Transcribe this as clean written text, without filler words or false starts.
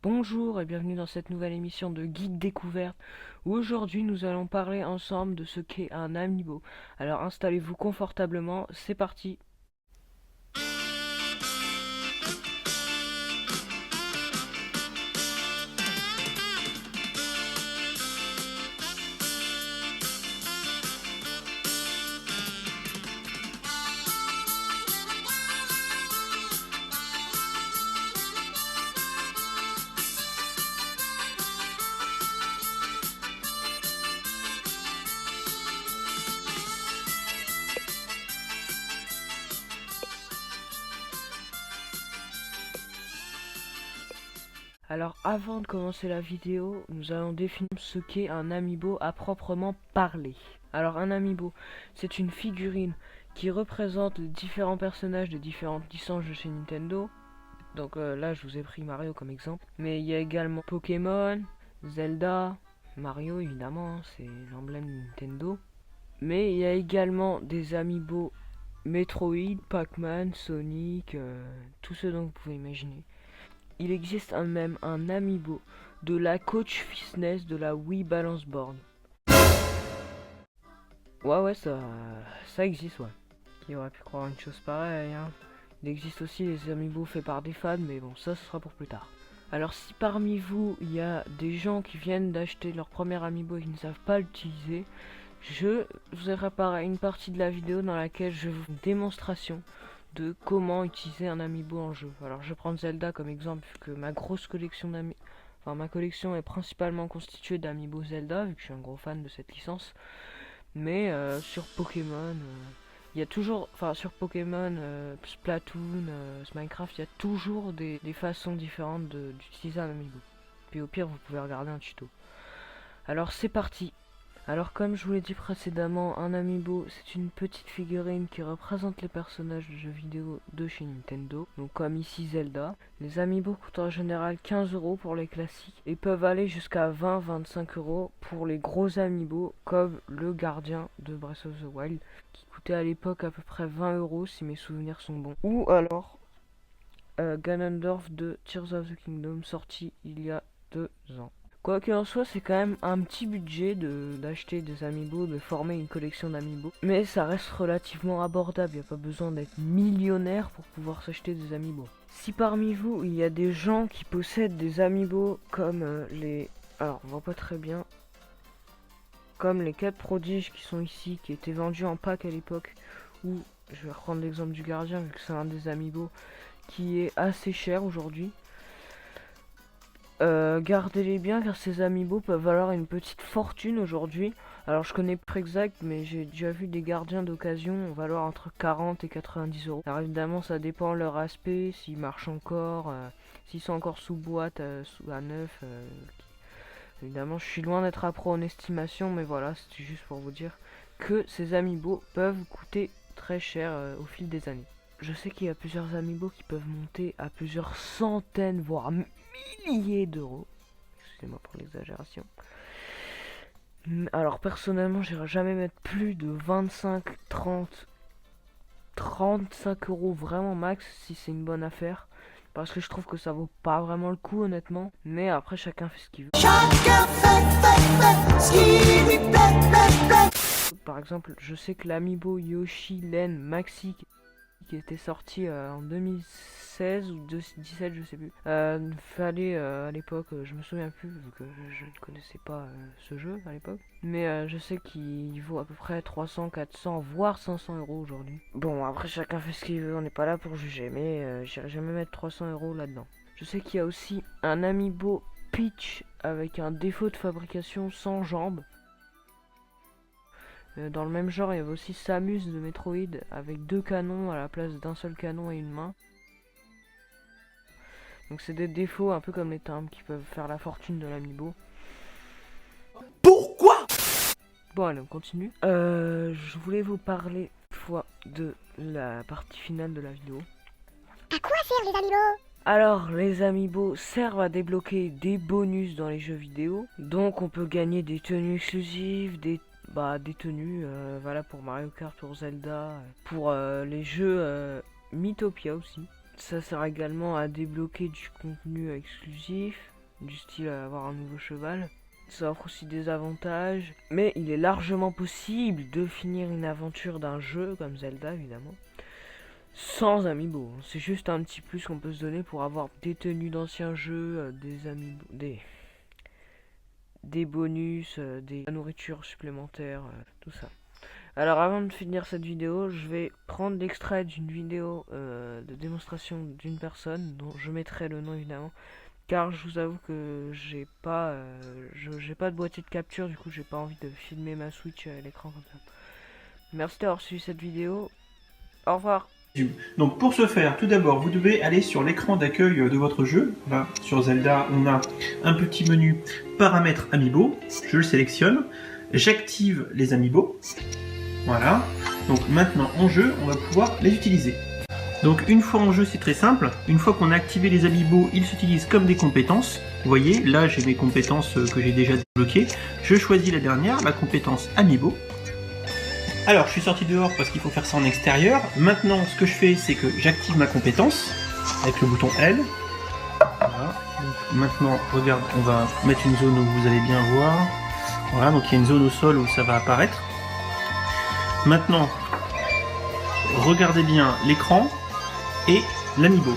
Bonjour et bienvenue dans cette nouvelle émission de Guide Découverte où aujourd'hui nous allons parler ensemble de ce qu'est un amiibo. Alors installez-vous confortablement, c'est parti. Alors avant de commencer la vidéo, nous allons définir ce qu'est un amiibo à proprement parler. Alors un amiibo, c'est une figurine qui représente les différents personnages de différentes licences de chez Nintendo. Donc là je vous ai pris Mario comme exemple. Mais il y a également Pokémon, Zelda, Mario évidemment, c'est l'emblème de Nintendo. Mais il y a également des amiibo Metroid, Pac-Man, Sonic, tout ce dont vous pouvez imaginer. Il existe même un amiibo de la Coach Fitness de la Wii Balance Board. Ouais, ça existe, ouais. Qui aurait pu croire une chose pareille, hein. Il existe aussi les amiibo faits par des fans, mais bon, ça ce sera pour plus tard. Alors si parmi vous, il y a des gens qui viennent d'acheter leur premier amiibo et qui ne savent pas l'utiliser, je vous ai préparé une partie de la vidéo dans laquelle je vous fais une démonstration de comment utiliser un amiibo en jeu. Alors je vais prendre Zelda comme exemple vu que ma grosse collection ma collection est principalement constituée d'amiibo Zelda vu que je suis un gros fan de cette licence. Mais sur Pokémon, il y a toujours, enfin sur Pokémon, Splatoon, Minecraft, il y a toujours des façons différentes d'utiliser un amiibo. Puis au pire vous pouvez regarder un tuto. Alors c'est parti. Alors comme je vous l'ai dit précédemment, un amiibo c'est une petite figurine qui représente les personnages de jeux vidéo de chez Nintendo. Donc comme ici Zelda. Les amiibo coûtent en général 15 € pour les classiques et peuvent aller jusqu'à 20-25 € pour les gros amiibo comme le gardien de Breath of the Wild qui coûtait à l'époque à peu près 20 € si mes souvenirs sont bons. Ou alors Ganondorf de Tears of the Kingdom sorti il y a 2 ans. Quoi qu'il en soit, c'est quand même un petit budget d'acheter des amiibo, de former une collection d'amiibo. Mais ça reste relativement abordable, il n'y a pas besoin d'être millionnaire pour pouvoir s'acheter des amiibo. Si parmi vous, il y a des gens qui possèdent des amiibo comme les... Alors, on voit pas très bien. Comme les 4 prodiges qui sont ici, qui étaient vendus en pack à l'époque. Ou, je vais reprendre l'exemple du gardien, vu que c'est un des amiibo qui est assez cher aujourd'hui. Gardez-les bien car ces amiibo peuvent valoir une petite fortune aujourd'hui. Alors je connais pas exact mais j'ai déjà vu des gardiens d'occasion valoir entre 40 et 90 €. Alors évidemment ça dépend de leur aspect, s'ils marchent encore, s'ils sont encore sous boîte, à neuf. Évidemment je suis loin d'être à pro en estimation mais voilà c'était juste pour vous dire que ces amiibo peuvent coûter très cher au fil des années. Je sais qu'il y a plusieurs amiibo qui peuvent monter à plusieurs centaines voire milliers d'euros. Excusez-moi pour l'exagération. Alors personnellement, j'irai jamais mettre plus de 25, 30, 35 € vraiment max si c'est une bonne affaire. Parce que je trouve que ça vaut pas vraiment le coup honnêtement. Mais après chacun fait ce qu'il veut. Chacun fait ce qui lui plaît. Par exemple, je sais que l'amiibo Yoshi Len Maxi qui était sorti en 2016 ou 2017 je sais plus. Fallait à l'époque, je me souviens plus vu que je ne connaissais pas ce jeu à l'époque. Mais je sais qu'il vaut à peu près 300, 400, voire 500 € aujourd'hui. Bon après chacun fait ce qu'il veut, on n'est pas là pour juger, mais j'irai jamais mettre 300 € là-dedans. Je sais qu'il y a aussi un amiibo Peach avec un défaut de fabrication sans jambes. Dans le même genre, il y avait aussi Samus de Metroid avec 2 canons à la place d'un seul canon et une main. Donc c'est des défauts un peu comme les timbres qui peuvent faire la fortune de l'amiibo. Pourquoi? Bon allez on continue. Je voulais vous parler une fois de la partie finale de la vidéo. À quoi servent les amiibo? Alors les amiibo servent à débloquer des bonus dans les jeux vidéo. Donc on peut gagner des tenues exclusives, des tenues, voilà pour Mario Kart, pour Zelda, pour les jeux Mythopia aussi. Ça sert également à débloquer du contenu exclusif, du style avoir un nouveau cheval. Ça offre aussi des avantages, mais il est largement possible de finir une aventure d'un jeu, comme Zelda évidemment, sans amiibo. C'est juste un petit plus qu'on peut se donner pour avoir des tenues d'anciens jeux, des amiibo, des bonus, des nourritures supplémentaires, tout ça. Alors avant de finir cette vidéo, je vais prendre l'extrait d'une vidéo de démonstration d'une personne dont je mettrai le nom évidemment, car je vous avoue que j'ai pas de boîtier de capture, du coup j'ai pas envie de filmer ma Switch à l'écran comme ça. Merci d'avoir suivi cette vidéo. Au revoir. Donc pour ce faire, tout d'abord, vous devez aller sur l'écran d'accueil de votre jeu. Là, sur Zelda, on a un petit menu paramètres amiibo. Je le sélectionne. J'active les amiibo. Voilà. Donc maintenant en jeu, on va pouvoir les utiliser. Donc une fois en jeu, c'est très simple. Une fois qu'on a activé les amiibo, ils s'utilisent comme des compétences. Vous voyez, là j'ai mes compétences que j'ai déjà débloquées. Je choisis la dernière, la compétence amiibo. Alors, je suis sorti dehors parce qu'il faut faire ça en extérieur. Maintenant, ce que je fais, c'est que j'active ma compétence avec le bouton L. Voilà. Donc, maintenant, regarde, on va mettre une zone où vous allez bien voir. Voilà, donc il y a une zone au sol où ça va apparaître. Maintenant, regardez bien l'écran et l'amiibo.